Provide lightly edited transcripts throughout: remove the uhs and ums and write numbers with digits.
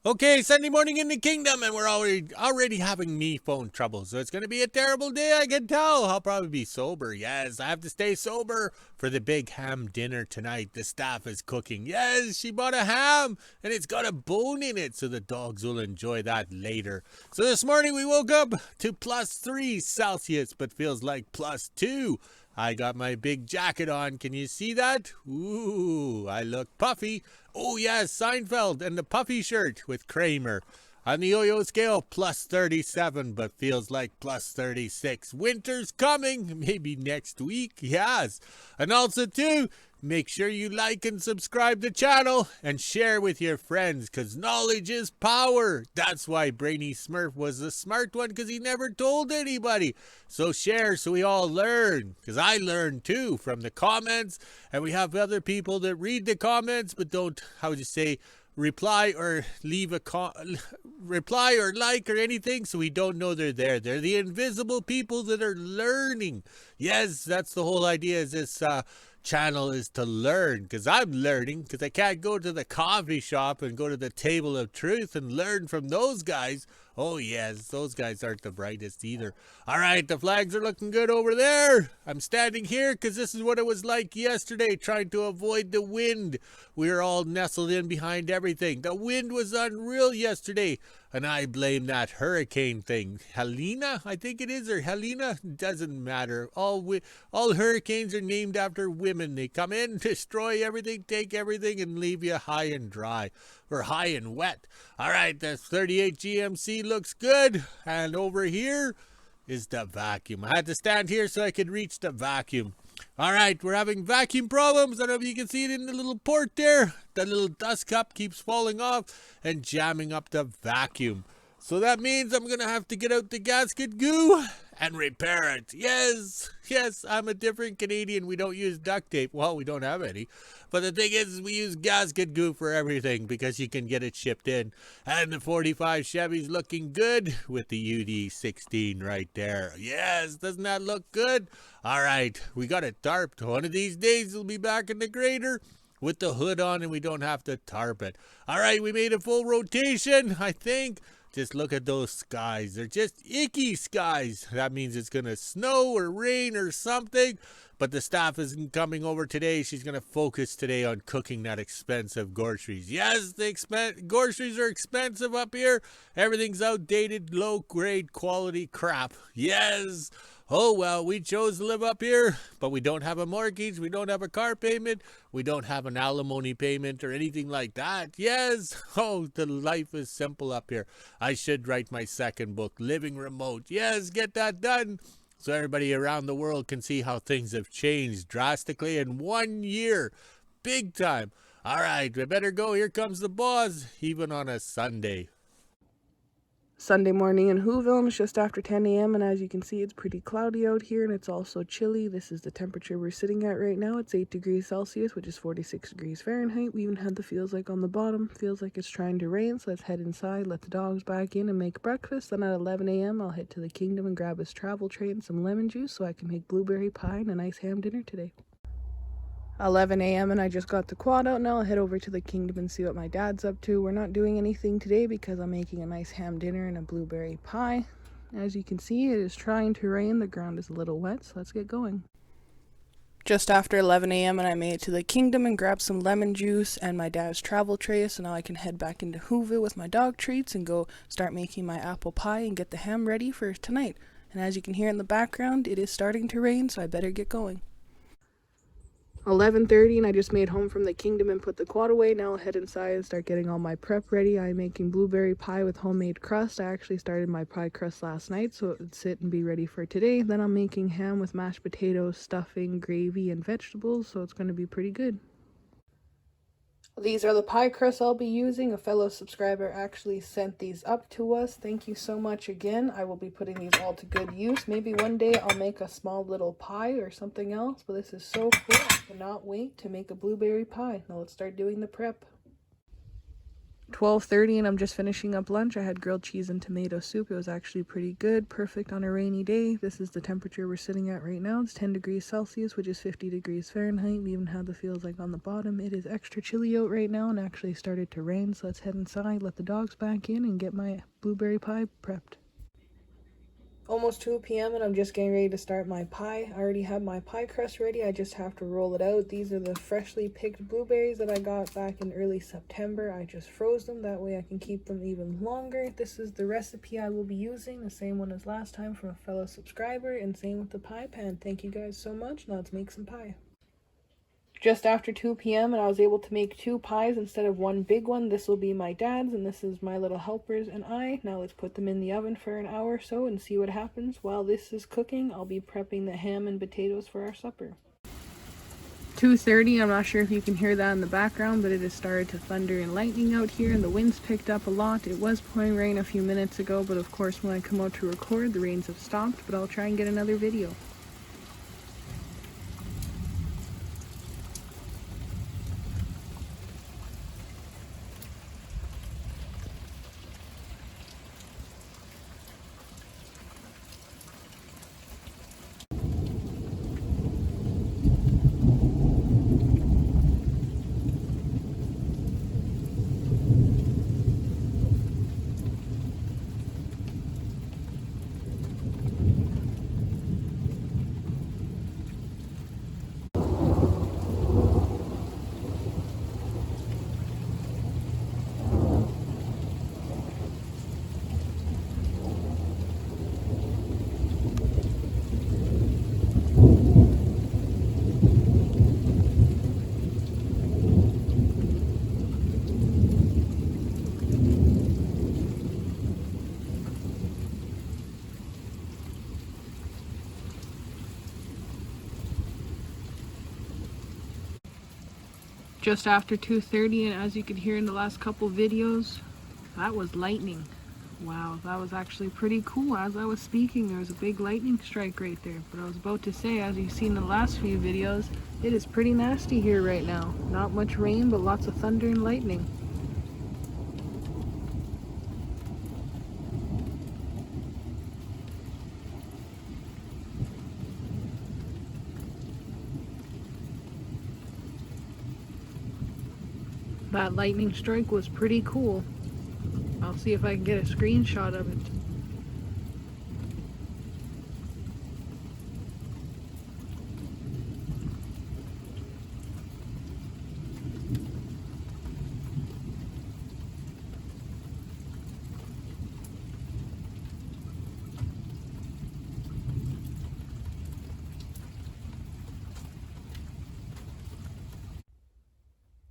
Okay, Sunday morning in the kingdom, and we're already having me phone trouble, so it's gonna be a terrible day. I can tell. I'll probably be sober. Yes, I have to stay sober for the big ham dinner tonight. The staff is cooking. Yes, she bought a ham, and it's got a bone in it, so the dogs will enjoy that later. So this morning we woke up to +3 Celsius, but feels like +2. I got my big jacket on. Can you see that? Ooh, I look puffy. Oh, yes, Seinfeld and the puffy shirt with Kramer. On the yo-yo scale, +37, but feels like +36. Winter's coming, maybe next week, yes. And also, too, make sure you like and subscribe the channel and share with your friends, because knowledge is power. That's why Brainy Smurf was the smart one, because he never told anybody. So share so we all learn, because I learn too from the comments, and we have other people that read the comments but don't, how would you say, reply or leave a reply or like or anything, so we don't know they're there. They're the invisible people that are learning. Yes, that's the whole idea, is this channel is to learn, because I'm learning, because I can't go to the coffee shop and go to the table of truth and learn from those guys. Oh yes, those guys aren't the brightest either. All right, the flags are looking good over there. I'm standing here because this is what it was like yesterday, trying to avoid the wind. We were all nestled in behind everything. The wind was unreal yesterday, and I blame that hurricane thing. Helena, I think it is, or Helena, doesn't matter. All hurricanes are named after women. They come in, destroy everything, take everything, and leave you high and dry, or high and wet. All right, the 38 GMC looks good, and over here is the vacuum. I had to stand here so I could reach the vacuum. All right, we're having vacuum problems. I don't know if you can see it in the little port there. The little dust cup keeps falling off and jamming up the vacuum. So that means I'm going to have to get out the gasket goo and repair it. Yes, I'm a different Canadian. We don't use duct tape. Well, we don't have any. But the thing is, we use gasket goo for everything because you can get it shipped in. And the 45 Chevy's looking good with the UD16 right there. Yes, doesn't that look good? All right, we got it tarped. One of these days we'll be back in the grader with the hood on and we don't have to tarp it. All right, we made a full rotation, I think. Just look at those skies. They're just icky skies. That means it's going to snow or rain or something. But the staff isn't coming over today. She's going to focus today on cooking that expensive groceries. Yes, the groceries are expensive up here. Everything's outdated, low-grade quality crap. Yes. Oh, well, we chose to live up here, but we don't have a mortgage, we don't have a car payment, we don't have an alimony payment or anything like that. Yes, oh, the life is simple up here. I should write my second book, Living Remote. Yes, get that done, so everybody around the world can see how things have changed drastically in 1 year. Big time. All right, we better go. Here comes the boss, even on a Sunday. Sunday morning in WHO-ville, and it's just after 10 a.m. and as you can see, it's pretty cloudy out here and it's also chilly. This is the temperature we're sitting at right now. It's 8 degrees Celsius, which is 46 degrees Fahrenheit. We even had the feels like on the bottom. Feels like it's trying to rain, so let's head inside, let the dogs back in and make breakfast. Then at 11 a.m. I'll head to the kingdom and grab his travel tray and some lemon juice so I can make blueberry pie and a nice ham dinner today. 11 a.m. and I just got the quad out. Now I'll head over to the kingdom and see what my dad's up to. We're not doing anything today because I'm making a nice ham dinner and a blueberry pie. As you can see, it is trying to rain. The ground is a little wet, so let's get going. Just after 11 a.m. and I made it to the kingdom and grabbed some lemon juice and my dad's travel tray, so now I can head back into WHO-ville with my dog treats and go start making my apple pie and get the ham ready for tonight. And as you can hear in the background, it is starting to rain, so I better get going. 11:30 and I just made home from the kingdom and put the quad away. Now I'll head inside and start getting all my prep ready. I'm making blueberry pie with homemade crust. I actually started my pie crust last night so it would sit and be ready for today. Then I'm making ham with mashed potatoes, stuffing, gravy, and vegetables, so it's going to be pretty good. These are the pie crusts I'll be using. A fellow subscriber actually sent these up to us. Thank you so much again. I will be putting these all to good use. Maybe one day I'll make a small little pie or something else, but this is so cool. I cannot wait to make a blueberry pie. Now let's start doing the prep. 12:30 and I'm just finishing up lunch. I had grilled cheese and tomato soup. It was actually pretty good, perfect on a rainy day. This is the temperature we're sitting at right now. It's 10 degrees Celsius, which is 50 degrees Fahrenheit. We even have the feels like on the bottom. It is extra chilly out right now and actually started to rain, so let's head inside, let the dogs back in, and get my blueberry pie prepped. Almost 2 p.m. and I'm just getting ready to start my pie. I already have my pie crust ready. I just have to roll it out. These are the freshly picked blueberries that I got back in early September. I just froze them. That way I can keep them even longer. This is the recipe I will be using. The same one as last time from a fellow subscriber. And same with the pie pan. Thank you guys so much. Now let's make some pie. Just after 2 p.m. and I was able to make 2 pies instead of one big one. This will be my dad's and this is my little helpers and I. Now let's put them in the oven for an hour or so and see what happens. While this is cooking, I'll be prepping the ham and potatoes for our supper. 2:30, I'm not sure if you can hear that in the background, but it has started to thunder and lightning out here and the wind's picked up a lot. It was pouring rain a few minutes ago, but of course when I come out to record, the rains have stopped, but I'll try and get another video. Just after 2:30, and as you could hear in the last couple videos, that was lightning. Wow, that was actually pretty cool. As I was speaking, there was a big lightning strike right there. But I was about to say, as you've seen in the last few videos, it is pretty nasty here right now. Not much rain, but lots of thunder and lightning. That lightning strike was pretty cool. I'll see if I can get a screenshot of it.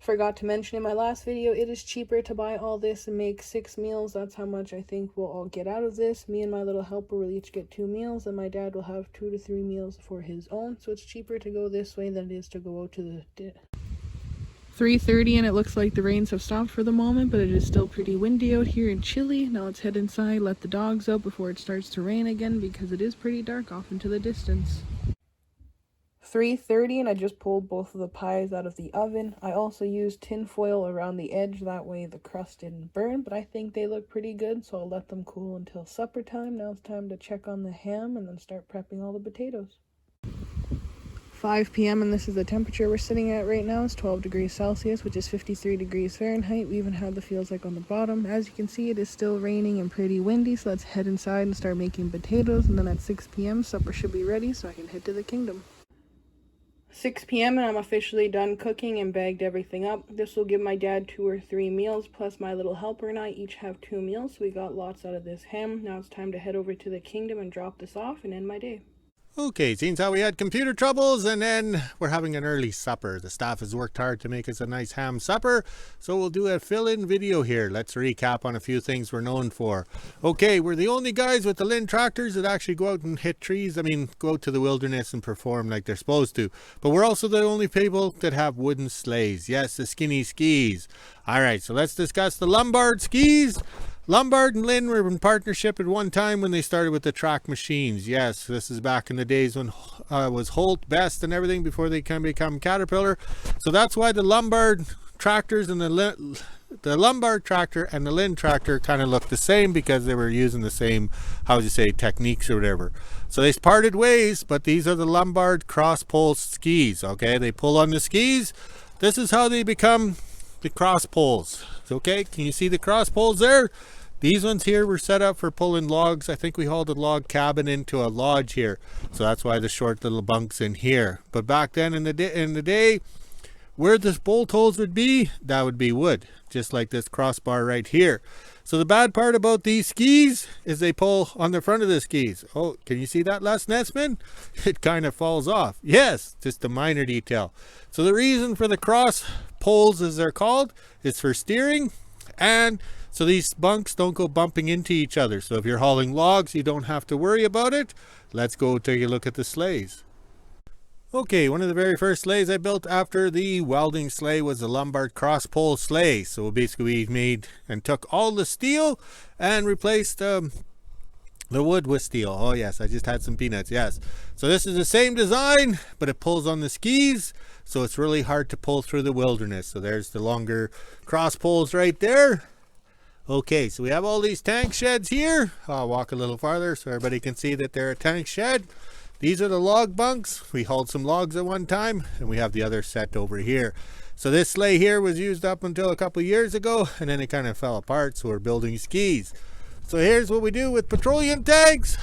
Forgot to mention in my last video, it is cheaper to buy all this and make 6 meals. That's how much I think we'll all get out of this. Me and my little helper will each get 2 meals, and my dad will have 2 to 3 meals for his own. So it's cheaper to go this way than it is to go out to the 3:30, and it looks like the rains have stopped for the moment, but it is still pretty windy out here and chilly. Now let's head inside, let the dogs out before it starts to rain again, because it is pretty dark off into the distance. 3:30, and I just pulled both of the pies out of the oven. I also used tin foil around the edge, that way the crust didn't burn, but I think they look pretty good, so I'll let them cool until supper time. Now it's time to check on the ham and then start prepping all the potatoes. 5 p.m. and this is the temperature we're sitting at right now. It's 12 degrees Celsius, which is 53 degrees Fahrenheit. We even have the feels like on the bottom. As you can see, it is still raining and pretty windy, so let's head inside and start making potatoes, and then at 6 p.m. supper should be ready so I can head to the kingdom. 6 p.m. and I'm officially done cooking and bagged everything up. This will give my dad 2 or 3 meals, plus my little helper and I each have 2 meals, so we got lots out of this ham. Now it's time to head over to the kingdom and drop this off and end my day. Okay, seems how we had computer troubles and then we're having an early supper. The staff has worked hard to make us a nice ham supper, so we'll do a fill-in video here. Let's recap on a few things we're known for. Okay, we're the only guys with the Lynn tractors that actually go out and hit trees. Go out to the wilderness and perform like they're supposed to. But we're also the only people that have wooden sleighs. Yes, the skinny skis. Alright, so let's discuss the Lombard skis. Lombard and Lynn were in partnership at one time when they started with the track machines. Yes, this is back in the days when was Holt, Best and everything before they can become Caterpillar. So that's why the Lombard tractors and the the Lombard tractor and the Lynn tractor kind of look the same because they were using the same, how would you say, techniques or whatever. So they parted ways, but these are the Lombard cross pole skis. Okay, they pull on the skis. This is how they become the cross poles. Okay, can you see the cross poles there? These ones here were set up for pulling logs. I think we hauled a log cabin into a lodge here, so that's why the short little bunks in here. But back then in the day, where the bolt holes would be, that would be wood, just like this crossbar right here. So the bad part about these skis is they pull on the front of the skis. Oh, can you see that, Les Nessman? It kind of falls off. Yes, just a minor detail. So the reason for the cross poles, as they're called, is for steering, and so these bunks don't go bumping into each other. So if you're hauling logs, you don't have to worry about it. Let's go take a look at the sleighs. Okay, one of the very first sleighs I built after the welding sleigh was the Lombard cross pole sleigh. So basically we made and took all the steel and replaced the wood with steel. Oh yes, I just had some peanuts, yes. So this is the same design, but it pulls on the skis, so it's really hard to pull through the wilderness. So there's the longer cross poles right there. Okay, so we have all these tank sheds here. I'll walk a little farther so everybody can see that they're a tank shed. These are the log bunks. We hauled some logs at one time, and we have the other set over here. So this sleigh here was used up until a couple years ago, and then it kind of fell apart, so we're building skis. So here's what we do with petroleum tanks.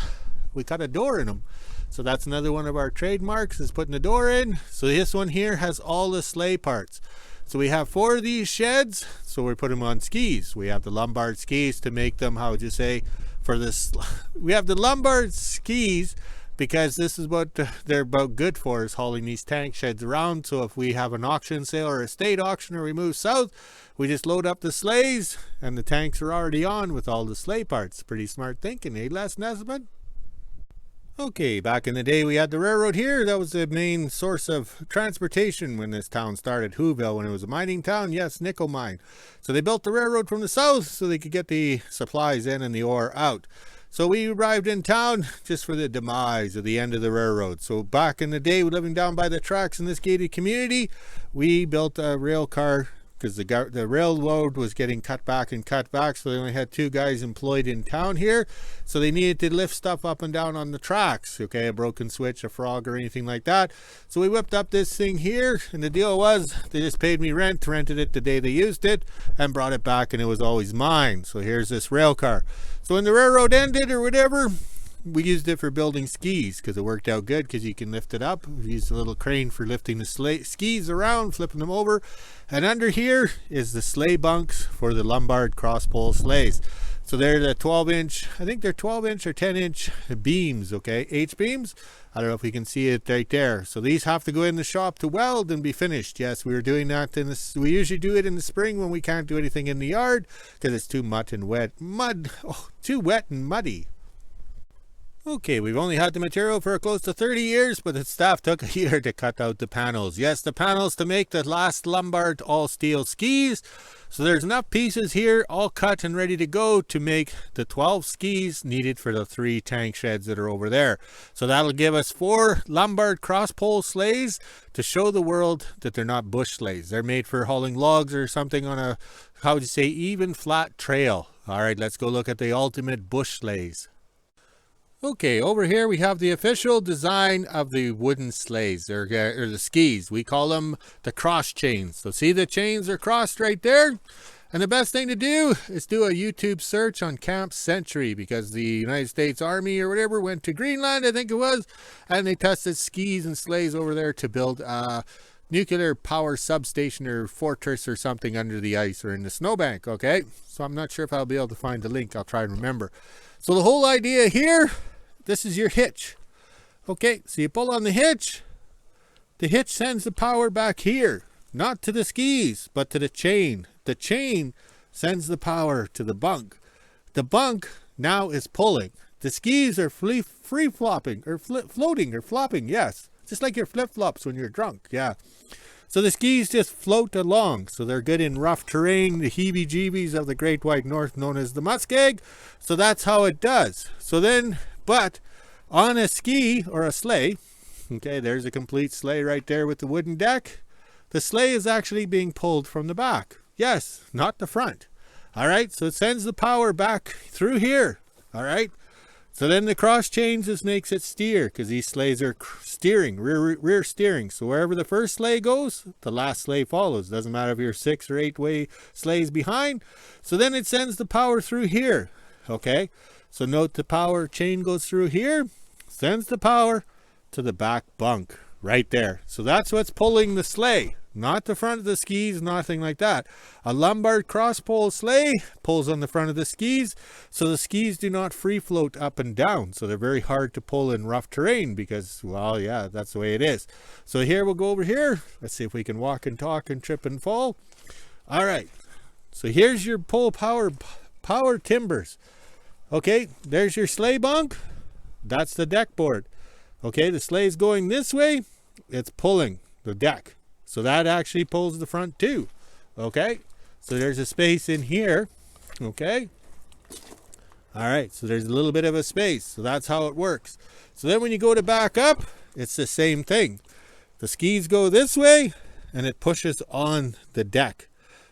We cut a door in them. So that's another one of our trademarks, is putting the door in. So this one here has all the sleigh parts. So we have 4 of these sheds, so we put them on skis. We have the Lombard skis to make them, how would you say, for this. We have the Lombard skis because this is what they're about good for, is hauling these tank sheds around. So if we have an auction sale or a state auction, or we move south, we just load up the sleighs and the tanks are already on with all the sleigh parts. Pretty smart thinking, eh, Les Nesbitt? Okay, back in the day we had the railroad here. That was the main source of transportation when this town started, WHO-ville, when it was a mining town. Yes, nickel mine. So they built the railroad from the south so they could get the supplies in and the ore out. So we arrived in town just for the demise of the end of the railroad. So back in the day, living down by the tracks in this gated community, we built a rail car because the railroad was getting cut back, so they only had 2 guys employed in town here, so they needed to lift stuff up and down on the tracks. Okay, a broken switch, a frog, or anything like that. So we whipped up this thing here, and the deal was they just paid me rented it the day they used it, and brought it back, and it was always mine. So here's this rail car. So when the railroad ended or whatever, we used it for building skis because it worked out good because you can lift it up. We used a little crane for lifting the skis around, flipping them over. And under here is the sleigh bunks for the Lombard cross pole sleighs. So they're the 12-inch, I think they're 12-inch or 10-inch beams, okay, H-beams. I don't know if we can see it right there. So these have to go in the shop to weld and be finished. Yes, we were doing that in this. We usually do it in the spring when we can't do anything in the yard because it's too too wet and muddy. Okay, we've only had the material for close to 30 years, but the staff took a year to cut out the panels. Yes, the panels to make the last Lombard all-steel skis. So there's enough pieces here, all cut and ready to go to make the 12 skis needed for the 3 tank sheds that are over there. So that'll give us 4 Lombard cross-pole sleighs to show the world that they're not bush sleighs. They're made for hauling logs or something on a, how would you say, even flat trail. All right, let's go look at the ultimate bush sleighs. Okay, over here we have the official design of the wooden sleighs, or the skis. We call them the cross chains. So see, the chains are crossed right there. And the best thing to do is do a YouTube search on Camp Century, because the United States Army or whatever went to Greenland, I think it was, and they tested skis and sleighs over there to build a nuclear power substation or fortress or something under the ice or in the snowbank, okay? So I'm not sure if I'll be able to find the link. I'll try and remember. So the whole idea here, this is your hitch. Okay, so you pull on the hitch sends the power back here, not to the skis, but to the chain. The chain sends the power to the bunk. The bunk now is pulling. The skis are free flopping or floating or flopping, yes. Just like your flip-flops when you're drunk, yeah. So the skis just float along. So they're good in rough terrain, the heebie-jeebies of the Great White North known as the muskeg. So that's how it does. So then, but on a ski or a sleigh, okay, there's a complete sleigh right there with the wooden deck. The sleigh is actually being pulled from the back. Yes, not the front. All right, so it sends the power back through here. All right, so then the cross chain just makes it steer, because these sleighs are steering, rear steering. So wherever the first sleigh goes, the last sleigh follows. Doesn't matter if you're 6 or 8 way sleighs behind. So then it sends the power through here. Okay, so note the power chain goes through here, sends the power to the back bunk right there. So that's what's pulling the sleigh, not the front of the skis, nothing like that. A lumbar cross pole sleigh pulls on the front of the skis, so the skis do not free float up and down. So they're very hard to pull in rough terrain because, well, yeah, that's the way it is. So here we'll go over here. Let's see if we can walk and talk and trip and fall. All right. So here's your pull power timbers. Okay, there's your sleigh bunk. That's the deck board. Okay, the sleigh's going this way, it's pulling the deck. So that actually pulls the front too. Okay, so there's a space in here. Okay. All right, so there's a little bit of a space. So that's how it works. So then when you go to back up, it's the same thing. The skis go this way and it pushes on the deck.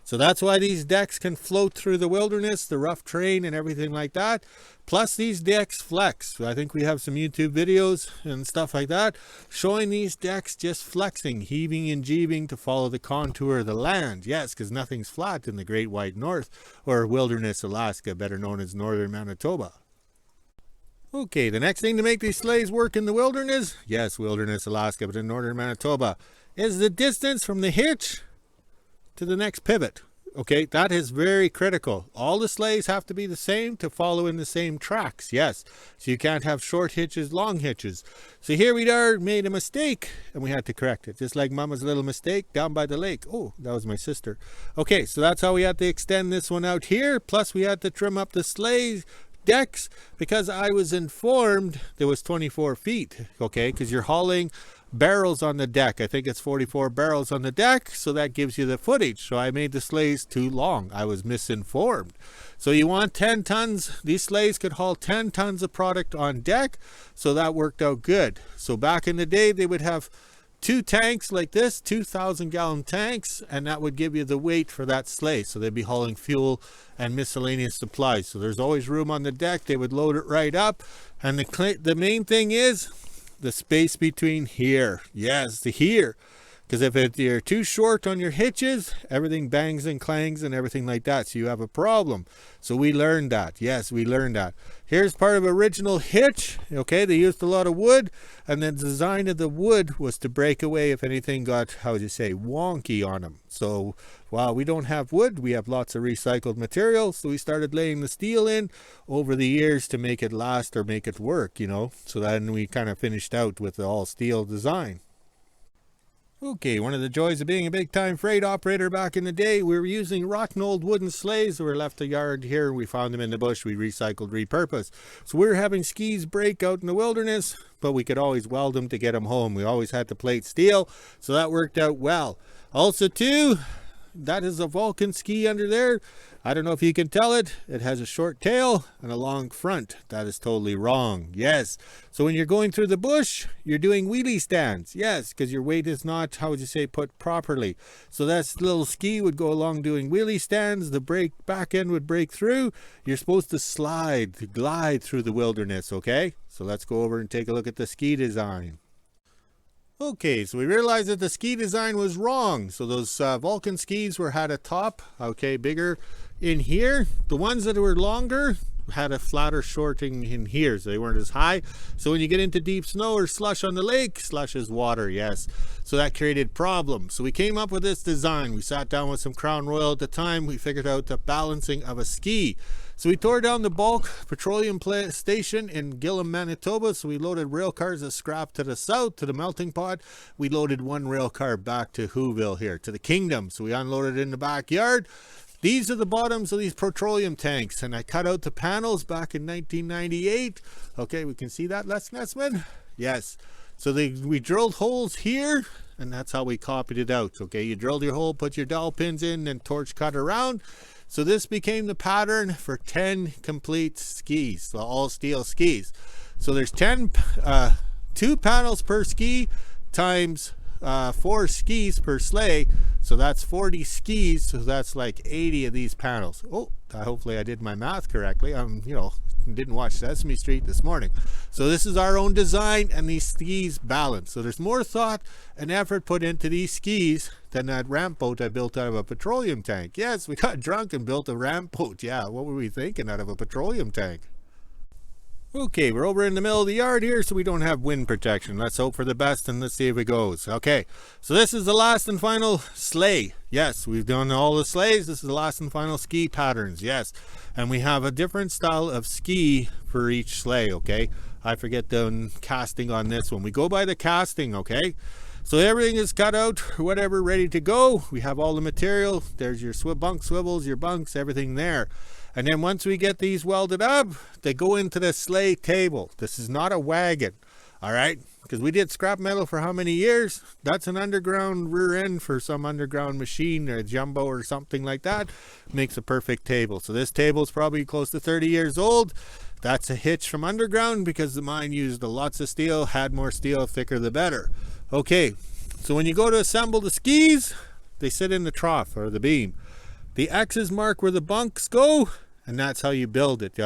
So that's why these decks can float through the wilderness, the rough terrain and everything like that. Plus these decks flex. I think we have some YouTube videos and stuff like that showing these decks just flexing, heaving and jeebing to follow the contour of the land. Yes, because nothing's flat in the Great White North, or Wilderness Alaska, better known as Northern Manitoba. Okay, the next thing to make these sleighs work in the wilderness, yes, Wilderness Alaska, but in Northern Manitoba, is the distance from the hitch to the next pivot. Okay, that is very critical. All the sleighs have to be the same to follow in the same tracks. Yes, so you can't have short hitches, long hitches. So here we are, made a mistake and we had to correct it, just like Mama's little mistake down by the lake. Oh, that was my sister. Okay, so that's how we had to extend this one out here. Plus we had to trim up the sleigh decks because I was informed there was 24 feet. Okay, because you're hauling barrels on the deck. I think it's 44 barrels on the deck, so that gives you the footage. So I made the sleighs too long. I was misinformed. So you want 10 tons. These sleighs could haul 10 tons of product on deck, so that worked out good. So back in the day, they would have 2 tanks like this, 2,000-gallon tanks, and that would give you the weight for that sleigh. So they'd be hauling fuel and miscellaneous supplies. So there's always room on the deck. They would load it right up. And the main thing is the space between here. Yes, the here. Because if you're too short on your hitches, everything bangs and clangs and everything like that. So you have a problem. So we learned that. Yes, we learned that. Here's part of original hitch. Okay, they used a lot of wood. And the design of the wood was to break away if anything got, how would you say, wonky on them. So while we don't have wood, we have lots of recycled material. So we started laying the steel in over the years to make it last or make it work, you know. So then we kind of finished out with the all steel design. Okay, one of the joys of being a big-time freight operator back in the day, we were using rotten old wooden sleighs that were left a yard here. We found them in the bush. We recycled, repurposed. So we were having skis break out in the wilderness, but we could always weld them to get them home. We always had to plate steel, so that worked out well. Also, too, that is a Vulcan ski under there. I don't know if you can tell it. It has a short tail and a long front. That is totally wrong. Yes. So when you're going through the bush, you're doing wheelie stands. Yes, because your weight is not, how would you say, put properly. So that little ski would go along doing wheelie stands. The back end would break through. You're supposed to glide through the wilderness, okay? So let's go over and take a look at the ski design. Okay, so we realized that the ski design was wrong. So those Vulcan skis had a top, okay, bigger in here. The ones that were longer had a flatter shorting in here, so they weren't as high. So when you get into deep snow or slush on the lake, slush is water, yes. So that created problems. So we came up with this design. We sat down with some Crown Royal at the time. We figured out the balancing of a ski. So we tore down the bulk petroleum station in Gillam, Manitoba. So we loaded rail cars of scrap to the south, to the melting pot. We loaded one rail car back to WHO-ville here, to the kingdom. So we unloaded in the backyard. These are the bottoms of these petroleum tanks, and I cut out the panels back in 1998. Okay, we can see that, Les Nessman? Yes. So we drilled holes here, and that's how we copied it out. Okay, you drilled your hole, put your dowel pins in, and torch cut around. So this became the pattern for 10 complete skis, so all steel skis. So there's 2 panels per ski times 4 skis per sleigh, so that's 40 skis, so that's like 80 of these panels. Oh, hopefully I did my math correctly. Didn't watch Sesame Street this morning. So this is our own design, and these skis balance. So there's more thought and effort put into these skis than that ramp boat I built out of a petroleum tank. Yes, we got drunk and built a ramp boat. Yeah, what were we thinking, out of a petroleum tank? Okay, we're over in the middle of the yard here, so we don't have wind protection. Let's hope for the best and let's see if it goes. Okay, so this is the last and final sleigh. Yes, we've done all the sleighs. This is the last and final ski patterns. Yes, and we have a different style of ski for each sleigh. Okay, I forget the casting on this one. We go by the casting. Okay, so everything is cut out, whatever, ready to go. We have all the material. There's your bunk swivels, your bunks, everything there. And then once we get these welded up, they go into the sleigh table. This is not a wagon, all right? Because we did scrap metal for how many years? That's an underground rear end for some underground machine or a jumbo or something like that. Makes a perfect table. So this table is probably close to 30 years old. That's a hitch from underground because the mine used lots of steel, had more steel, thicker the better. Okay, so when you go to assemble the skis, they sit in the trough or the beam. The X's mark where the bunks go, and that's how you build it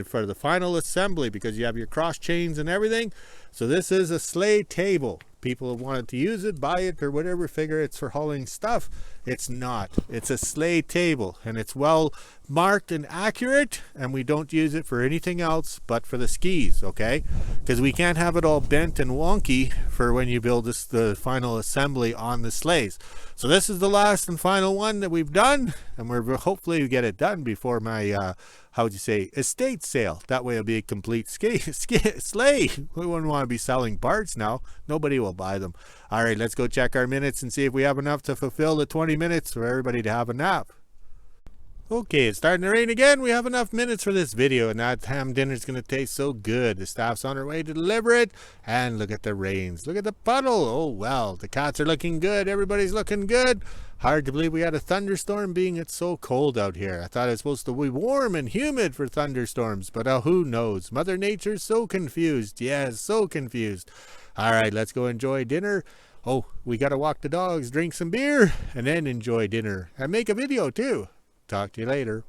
for the final assembly, because you have your cross chains and everything. So this is a sleigh table. People have wanted to use it, buy it, or whatever, figure it's for hauling stuff. It's not. It's a sleigh table, and it's well marked and accurate, and we don't use it for anything else but for the skis, okay? Because we can't have it all bent and wonky for when you build the final assembly on the sleighs. So this is the last and final one that we've done, and we're hopefully get it done before my estate sale. That way it'll be a complete sleigh. We wouldn't want to be selling parts now. Nobody will buy them. All right, let's go check our minutes and see if we have enough to fulfill the 20 minutes for everybody to have a nap. Okay, it's starting to rain again. We have enough minutes for this video, and that ham dinner is going to taste so good. The staff's on their way to deliver it, and look at the rains. Look at the puddle. Oh, well, the cats are looking good. Everybody's looking good. Hard to believe we had a thunderstorm, being it's so cold out here. I thought it was supposed to be warm and humid for thunderstorms, but who knows? Mother Nature's so confused. Yes, so confused. All right, let's go enjoy dinner. Oh, we got to walk the dogs, drink some beer, and then enjoy dinner, and make a video too. Talk to you later.